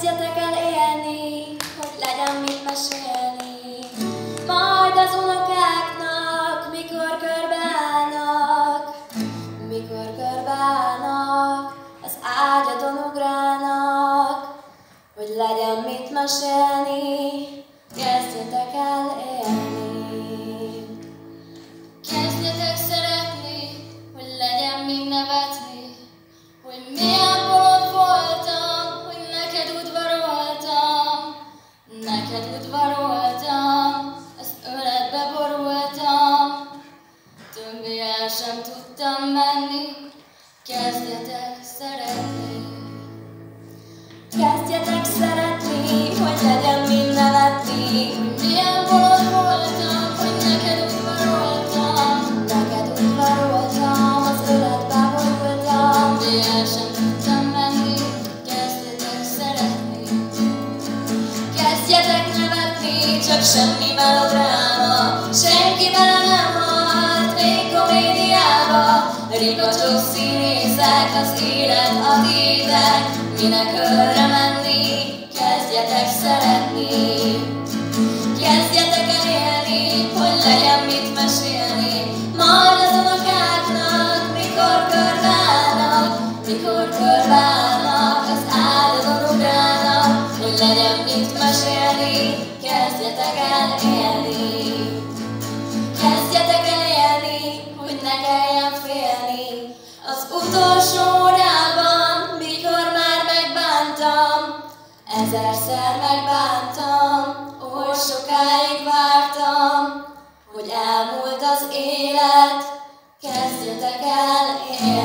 Kezdjetek el élni, hogy legyen mit mesélni. Majd az unokáknak, mikor körbeállnak, az ágyadon ugrálnak, hogy legyen mit mesélni. Kezdjetek el élni. Kezdjetek szeretni, hogy legyen min nevetni, hogy milyen bolond voltam, hogy neked udvaroltam, az öletbe borultam, többé el sem tudtam menni. Kezdjetek szeretni. Kezdjetek szeretni, hogy legyen min nevetni, hogy milyen bolond voltam, hogy neked udvaroltam, az öletbe borultam, többé el sem tudtam menni. Kezdjetek szeretni. kezdjetek nevetni, csak semmi melodráma, senki vele nem halt, még komédiába. Ripacsok színészek, az élet a tétek, minek örre menni, kezdjetek szeretni. Kezdjetek el élni, hogy legyen mit mesélni, majd az unokáknak, mikor körbeállnak, az áldozon ugrálnak, hogy legyen mit mesélni. Kezdjetek el élni. Kezdjetek el élni, hogy ne kelljen félni. Az utolsó órában, mikor már megbántam, ezerszer megbántam, oly sokáig vártam, hogy elmúlt az élet. Kezdjetek el élni.